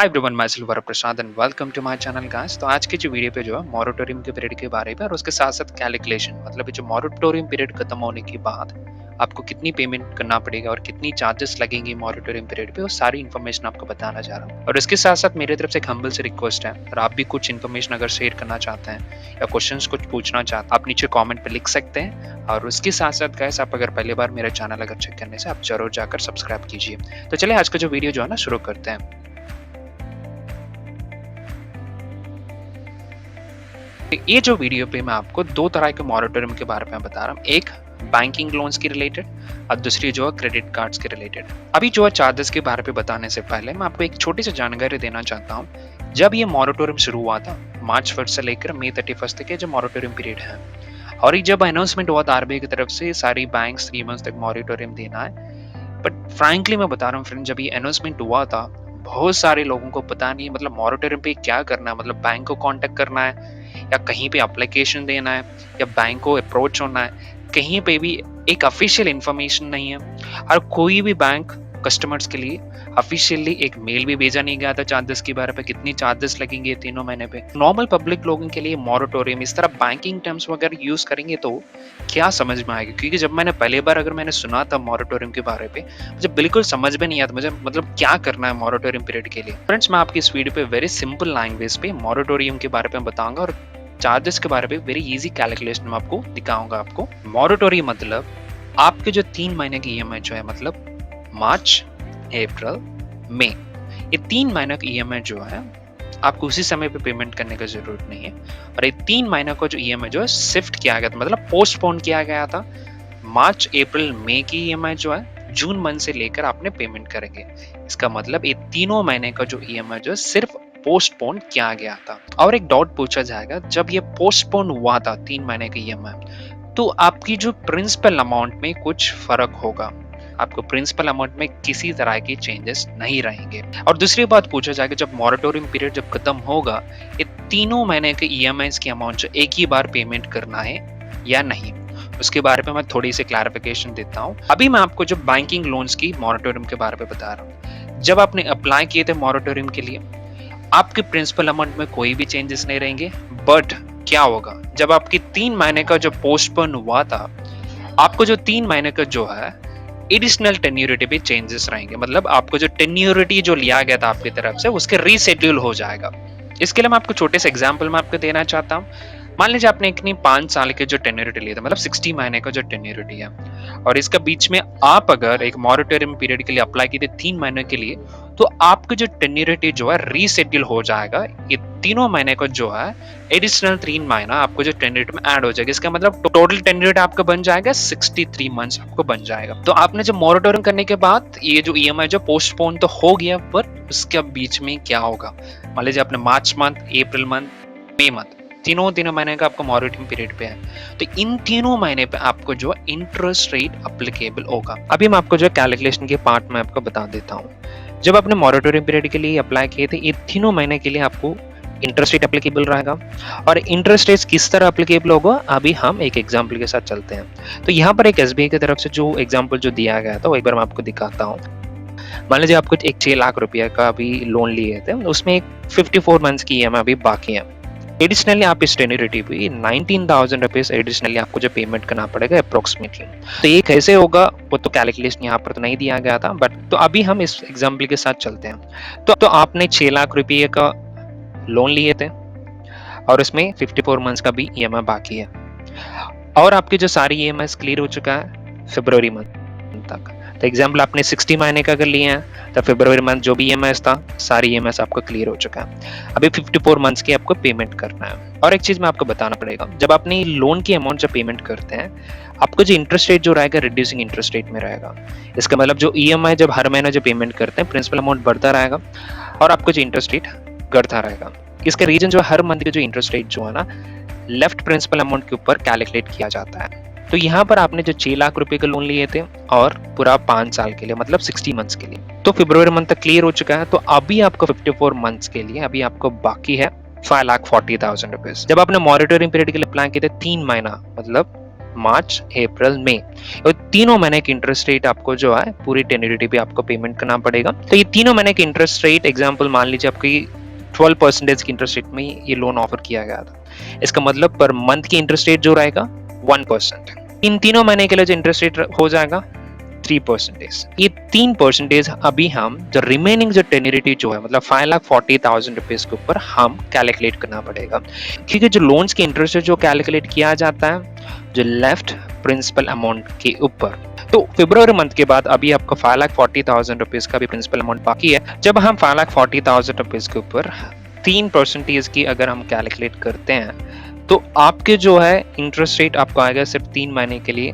Hi everyone, myself Varaprasad and welcome to my channel guys. तो आज की जो वीडियो पे जो है मॉरेटोरियम के पीरियड के बारे में और उसके साथ साथ कैलकुलेशन, मतलब ये जो मॉरेटोरियम पीरियड खत्म होने के बाद आपको कितनी पेमेंट करना पड़ेगा और कितनी चार्जेस लगेंगे मॉरेटोरियम पीरियड पे, वो सारी इन्फॉर्मेशन आपको बताना चाह रहा हूँ। और इसके साथ साथ मेरी तरफ से एक हम्बल से रिक्वेस्ट है, और आप भी कुछ इन्फॉर्मेशन अगर शेयर करना चाहते हैं या क्वेश्चंस कुछ पूछना चाहते हैं, आप नीचे कॉमेंट पे लिख सकते हैं। और उसके साथ साथ गाइस, आप अगर पहली बार मेरा चैनल अगर चेक करने से आप जरूर जाकर सब्सक्राइब कीजिए। तो चलिए आज का जो वीडियो जो है ना शुरू करते हैं। ये जो वीडियो पे मैं आपको दो तरह के मॉरेटोरियम के बारे में बता रहा हूँ, एक बैंकिंग लोन्स के रिलेटेड और दूसरी जो है क्रेडिट कार्ड्स के रिलेटेड। अभी जो है चार्जेस के बारे में बताने से पहले मैं आपको एक छोटी सी जानकारी देना चाहता हूँ। जब ये मॉरेटोरियम शुरू हुआ था मार्च 1 से लेकर मई 31 तक, ये जो मॉरेटोरियम पीरियड है, और ये जब अनाउंसमेंट हुआ था आरबीआई की तरफ से सारी बैंक 3 मंथ्स तक मॉरेटोरियम देना है, बट फ्रैंकली मैं बता रहा हूँ फ्रेंड, जब ये अनाउंसमेंट हुआ था बहुत सारे लोगों को पता नहीं मतलब मॉरेटोरियम पे क्या करना है, मतलब बैंक को कांटेक्ट करना है या कहीं पे एप्लीकेशन देना है या बैंक को अप्रोच होना है, कहीं पे भी एक ऑफिशियल इंफॉर्मेशन नहीं है। और कोई भी बैंक कस्टमर्स के लिए ऑफिशियली एक मेल भी भेजा नहीं गया था चार्जेस के बारे में, कितनी चार्जेस लगेंगे 3 महीने पे। नॉर्मल पब्लिक लोगों के लिए मॉरेटोरियम इस तरह बैंकिंग टर्म्स वगैरह यूज करेंगे तो क्या समझ में आएगा, क्योंकि जब मैंने पहली बार अगर मैंने सुना था मॉरेटोरियम के बारे में, मुझे बिल्कुल समझ में नहीं आता मुझे मतलब क्या करना है मॉरेटोरियम पीरियड के लिए। फ्रेंड्स, मैं आपकी इस वीडियो पे वेरी सिंपल लैंग्वेज पे मॉरेटोरियम के बारे में बताऊंगा और चार्जेस के बारे में वेरी इजी कैलकुलेशन में आपको दिखाऊंगा। आपको मॉरेटोरियम मतलब आपके जो 3 महीने की ईएमआई जो है, मतलब मार्च, अप्रैल, मई, ये 3 महीने की ईएमआई जो है आपको उसी समय पे पेमेंट करने की जरूरत नहीं है। और ये 3 महीने का जो ईएमआई जो है शिफ्ट किया गया था, मतलब पोस्टपोन किया गया था। मार्च, अप्रैल, मई की ईएमआई जो है जून मंथ से लेकर आपने पेमेंट करेंगे। इसका मतलब ये तीनों महीने का जो ईएमआई जो है सिर्फ पोस्टपोन किया गया था। और एक डाउट पूछा जाएगा, जब ये पोस्टपोन हुआ था 3 महीने की ईएमआई, तो आपकी जो प्रिंसिपल अमाउंट में कुछ फर्क होगा, आपको प्रिंसिपल अमाउंट में किसी तरह की चेंजेस नहीं रहेंगे। और दूसरी बात पूछा जाएगा, जब मॉरेटोरियम पीरियड जब खत्म होगा, ये तीनों महीने के ईएमआई की अमाउंट जो एक ही बार पेमेंट करना है या नहीं, उसके बारे में मैं थोड़ी सी क्लैरिफिकेशन देता हूँ। अभी मैं आपको जो बैंकिंग लोन्स की मॉरेटोरियम के बारे में बता रहा हूँ। जब आपने अप्लाई किए थे मॉरेटोरियम के लिए, आपके प्रिंसिपल अमाउंट में कोई भी चेंजेस नहीं रहेंगे। बट क्या होगा, जब आपकी 3 महीने का जो पोस्टपोन हुआ था, आपको जो 3 महीने का जो है एडिशनल टेन्योरिटी पे चेंजेस रहेंगे, मतलब आपको जो टेन्योरिटी जो लिया गया था आपकी तरफ से उसके रीशेड्यूल हो जाएगा। इसके लिए मैं आपको छोटे से एग्जांपल में आपको देना चाहता हूँ। मान लीजिए आपने इतनी 5 साल के जो टेन्योरिटी लिया था, मतलब 60 महीने का जो टेन्योरिटी है, और इसका बीच में आप अगर एक मॉरेटोरियम पीरियड के लिए अप्लाई किए थे 3 महीने के लिए, तो आपकी जो टेन्योरिटी जो है रीसेटल हो जाएगा। ये तीनों महीने का जो है एडिशनल 3 महीना आपको जो टेन्योरिटी में ऐड हो जाएगा। इसका मतलब टोटल टेन्योरिटी आपका बन जाएगा 63 मंथ्स आपको बन जाएगा। तो आपने जब मॉरेटोरियम करने के बाद ये जो ईएमआई जो पोस्टपोन तो हो गया, बट उसके बीच में क्या होगा, मान लीजिए आपने मार्च मंथ, अप्रैल मंथ, मई मंथ, तीनों महीने का आपको मॉरेटोरियम पीरियड पे है, तो इन तीनों महीने पे आपको जो इंटरेस्ट रेट अप्लीकेबल होगा। अभी मैं आपको जो कैलकुलेशन के पार्ट में आपको बता देता हूँ। जब आपने मॉरेटोरियम पीरियड के लिए अप्लाई किए थे, ये तीनों महीने के लिए आपको इंटरेस्ट रेट अप्लीकेबल रहेगा। और इंटरेस्ट रेट किस तरह अप्लीकेबल होगा, अभी हम एक एग्जांपल के साथ चलते हैं। तो यहाँ पर एक एसबीआई की तरफ से जो एग्जांपल जो दिया गया था वो एक बार मैं आपको दिखाता हूँ। मान लीजिए आपको एक 6 लाख रुपए का अभी लोन लिए थे, उसमें एक 54 मंथ्स की ईएमआई अभी बाकी है। एडिशनली आप इस टेन्योरिटी पे 19,000 रुपीज एडिशनली आपको जो पेमेंट करना पड़ेगा अप्रोक्सीमेटली। तो ये कैसे होगा वो तो कैलकुलेशन यहाँ पर तो नहीं दिया गया था, बट तो अभी हम इस एग्जाम्पल के साथ चलते हैं। तो आपने 6 लाख रुपये का लोन लिए थे और उसमें 54 मंथ्स का भी ईएमआई बाकी है, और आपके जो सारी ईएमआई क्लियर हो चुका है फरवरी मंथ तक। तो एग्जाम्पल आपने 60 महीने का अगर लिए हैं, तो फरवरी मंथ जो भी ईएमआई था सारी ईएमआई आपका क्लियर हो चुका है। अभी 54 मंथ्स की आपको पेमेंट करना है। और एक चीज मैं आपको बताना पड़ेगा, जब आपने लोन की अमाउंट जब पेमेंट करते हैं, आपको जो इंटरेस्ट रेट जो रहेगा रिड्यूसिंग इंटरेस्ट रेट में रहेगा। इसका मतलब जो ईएमआई जब हर महीने जो पेमेंट करते हैं, प्रिंसिपल अमाउंट बढ़ता रहेगा और आपको जो इंटरेस्ट रेट घटता रहेगा। इसका रीजन जो हर मंथ का जो इंटरेस्ट रेट जो है ना, लेफ्ट प्रिंसिपल अमाउंट के ऊपर कैलकुलेट किया जाता है। तो यहाँ पर आपने जो 6 लाख रुपए का लोन लिए थे और पूरा 5 साल के लिए, मतलब 60 मंथ्स के लिए, तो फरवरी मंथ तक क्लियर हो चुका है। तो अभी आपको 54 मंथ्स के लिए अभी आपको बाकी है 5,40,000 रुपीज। जब आपने मॉरेटोरियम पीरियड के लिए प्लान किए थे 3 महीना, मतलब मार्च, अप्रैल, मई, और तीनों महीने की इंटरेस्ट रेट आपको जो है पूरी टेन्योरिटी पे आपको पेमेंट करना पड़ेगा। तो ये तीनों महीने की इंटरेस्ट रेट एग्जांपल मान लीजिए आपकी 12% की इंटरेस्ट रेट में ये लोन ऑफर किया गया था। इसका मतलब पर मंथ की इंटरेस्ट रेट जो रहेगा 1%। इन तीनों महीने के लिए जो इंटरेस्ट रेट हो जाएगा 3%। ये 3% अभी हम जो रिमेनिंग जो टेन्योरिटी जो है मतलब 5,40,000 रुपीज के ऊपर हम कैलकुलेट करना पड़ेगा, क्योंकि जो लोन्स की इंटरेस्ट रेट जो कैलकुलेट किया जाता है जो लेफ्ट प्रिंसिपल अमाउंट के ऊपर। तो फरवरी मंथ के बाद अभी आपको 5,40,000 रुपीज का भी प्रिंसिपल अमाउंट बाकी है। जब हम 5,40,000 रुपीज के ऊपर 3% की अगर हम कैलकुलेट करते हैं तो आपके जो है इंटरेस्ट रेट आपको आएगा सिर्फ 3 महीने के लिए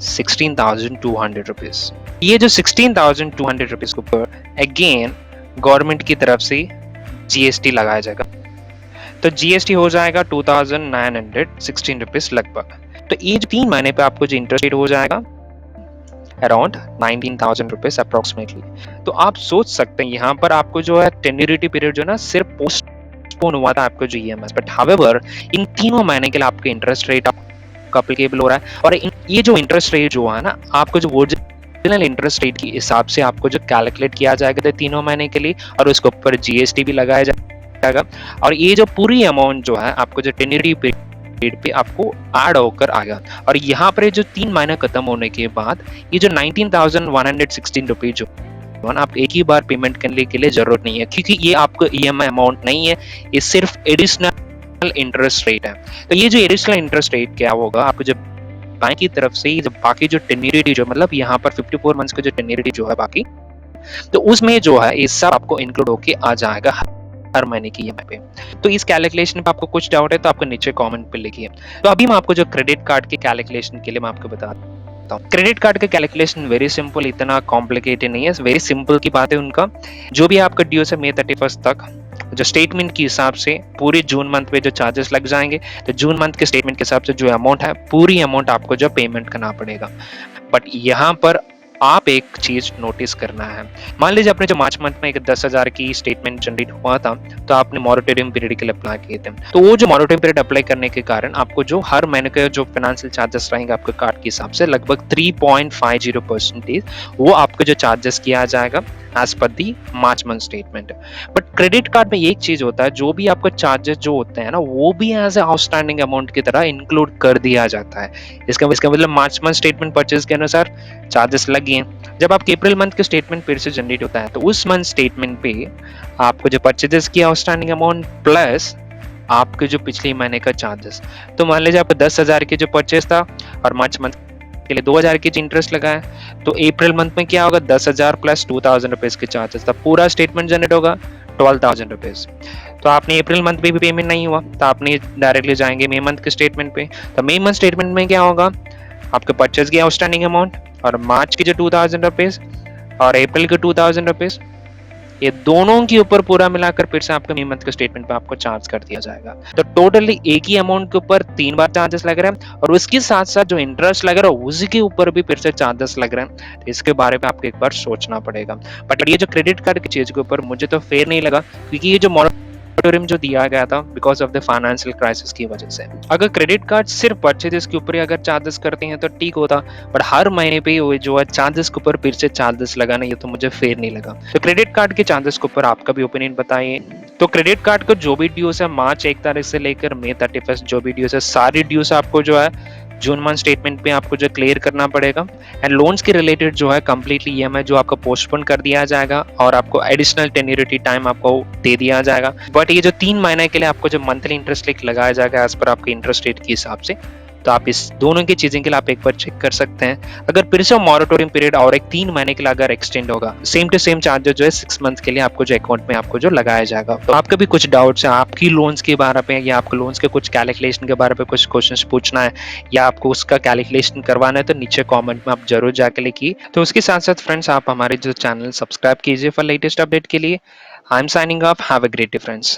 16,200 रुपीज। ये जो 16,200 रुपीज के ऊपर अगेन गवर्नमेंट की तरफ से जीएसटी लगाया जाएगा, तो जीएसटी हो जाएगा 2,916 रुपीज लगभग। तो ये जो 3 महीने पे आपको जो इंटरेस्ट रेट हो जाएगा अराउंड 19,000 रुपीज अप्रोक्सीमेटली। तो आप सोच सकते हैं यहाँ पर आपको जो है टेन्योरिटी पीरियड जो है ना सिर्फ पोस्टपोन हुआ था आपको जो ईएमआई, बट हाउएवर इन तीनों महीने के लिए आपके इंटरेस्ट रेट आपका एप्लीकेबल हो रहा है। और ये जो इंटरेस्ट रेट जो है ना आपको जो ओरिजिनल इंटरेस्ट रेट के हिसाब से आपको जो कैलकुलेट किया जाएगा तीनों महीने के लिए, और उसके ऊपर जीएसटी भी लगाया जाएगा, और ये जो पूरी अमाउंट जो है आपको जो टेन्योरिटी पीरियड पे आपको ऐड होकर आएगा। और यहाँ पर जो 3 महीना खत्म होने के बाद ये जो 19,116 रुपीज जो आप एक ही बार पेमेंट करने के लिए जरूरत नहीं है, क्योंकि ये आपको ईएमआई अमाउंट नहीं है, ये सिर्फ एडिशनल इंटरेस्ट रेट है। तो ये जो एडिशनल इंटरेस्ट रेट क्या होगा आपको जब बैंक की तरफ से जब बाकी जो टेन्योरिटी जो मतलब यहाँ पर 54 मंथ्स का जो टेन्योरिटी जो है बाकी, तो उसमें जो है ये सब आपको इंक्लूड होके आ जाएगा हर महीने की ईएमआई पे। तो इस कैलकुलेशन पे आपको कुछ डाउट है तो आपको नीचे कमेंट पे लिखिए। तो अभी मैं आपको जो क्रेडिट कार्ड के कैलकुलेशन के लिए मैं आपको बताता हूँ। क्रेडिट कार्ड का कैलकुलेशन वेरी सिंपल, इतना कॉम्प्लिकेटेड नहीं है, वेरी सिंपल की बात है उनका। जो भी आपका ड्यू है मई 31 तक जो स्टेटमेंट के हिसाब से पूरे जून मंथ पे जो चार्जेस लग जाएंगे, तो जून मंथ के स्टेटमेंट के हिसाब से जो अमाउंट है पूरी अमाउंट आपको जो पेमेंट करना पड़ेगा। बट यहाँ पर आप एक चीज नोटिस करना है, मान लीजिए आपने जो मार्च मंथ में एक 10,000 की स्टेटमेंट जनरेट हुआ था, तो आपने मॉरेटोरियम पीरियड के लिए अप्लाई किए थे, तो वो जो मॉरेटोरियम पीरियड अप्लाई करने के कारण आपको जो हर महीने के जो फाइनेंशियल चार्जेस रहेंगे आपके कार्ड के हिसाब से लगभग 3.50% वो आपको जो चार्जेस किया जाएगा as per the March month statement. But credit card में एक चीज होता है, जो भी आपका चार्जेस जो होते हैं ना वो भी एज ए आउटस्टैंडिंग अमाउंट की तरह इंक्लूड कर दिया जाता है। इसका मतलब मार्च मंथ स्टेटमेंट परचेज के अनुसार चार्जेस लगे हैं। जब आपके अप्रैल मंथ के स्टेटमेंट फिर से जनरेट होता है तो उस मंथ स्टेटमेंट पे आपको जो परचेजेस किया आउटस्टैंडिंग अमाउंट प्लस आपके जो पिछले महीने का चार्जेस, तो मान लीजिए आपको 10,000 के जो परचेज था और मार्च मंथ के लिए 2,000 की इंटरेस्ट लगाया, तो अप्रैल मंथ में क्या होगा 10,000 प्लस 2,000 रुपीज के चार्जेस था, पूरा स्टेटमेंट जनरेट होगा 12,000 रुपीज। तो आपने अप्रैल मंथ पे भी पेमेंट नहीं हुआ तो आपने डायरेक्टली जाएंगे मई मंथ के स्टेटमेंट पे, तो मई मंथ स्टेटमेंट में क्या होगा आपके परचेज की आउटस्टैंडिंग अमाउंट और मार्च की जो 2,000 रुपीज और अप्रैल के 2,000 रुपीज, ये दोनों के ऊपर पूरा मिलाकर फिर से आपके मई मंथ के स्टेटमेंट पे आपको चार्ज कर दिया जाएगा। तो टोटली एक ही अमाउंट के ऊपर 3 बार चार्जेस लग रहे हैं, और उसके साथ साथ जो इंटरेस्ट लग रहा है उसी के ऊपर भी फिर से चार्जेस लग रहे हैं। तो इसके बारे में आपको एक बार सोचना पड़ेगा। बट ये जो क्रेडिट कार्ड की चीज के ऊपर मुझे तो फेयर नहीं लगा, क्योंकि ये जो मॉरेटोरियम जो दिया गया था because of the financial crisis की वजह से, अगर क्रेडिट कार्ड सिर्फ परचेजेस के ऊपर ही अगर चार्जेस करते हैं तो ठीक होता, बट हर महीने पे जो है चार्जेस के ऊपर फिर से चार्जेस लगाना ये तो मुझे फेयर नहीं लगा। तो क्रेडिट कार्ड के चार्जेस के ऊपर आपका भी ओपिनियन बताइए। तो क्रेडिट कार्ड का जो भी ड्यूज है मार्च 1 तारीख से लेकर मई 31 जो भी ड्यूज है सारी ड्यूज आपको जो है जून मंथ स्टेटमेंट पे आपको जो क्लियर करना पड़ेगा। एंड लोन्स के रिलेटेड जो है कंप्लीटली ईएमआई जो आपको पोस्टपोन कर दिया जाएगा और आपको एडिशनल टेन्योरिटी टाइम आपको दे दिया जाएगा। बट ये जो 3 महीने के लिए आपको जो मंथली इंटरेस्ट रेट लगाया जाएगा एज पर आपके इंटरेस्ट रेट के हिसाब से, तो आप इस दोनों की चीजें के लिए आप एक बार चेक कर सकते हैं। अगर फिर से मॉरेटोरियम पीरियड और एक 3 महीने के लिए अगर एक्सटेंड होगा, सेम टू सेम चार्जेस जो है 6 मंथ के लिए आपको जो अकाउंट में आपको जो लगाया जाएगा। तो आपका भी कुछ डाउट्स है आपकी लोन्स के बारे में या आपको लोन्स के कुछ कैलकुलेशन के बारे में कुछ क्वेश्चंस पूछना है या आपको उसका कैलकुलेशन करवाना है, तो नीचे कॉमेंट में आप जरूर जाके लिखिए। तो उसके साथ साथ फ्रेंड्स आप हमारे जो चैनल सब्सक्राइब कीजिए फॉर लेटेस्ट अपडेट के लिए। I am signing off, have a great day friends.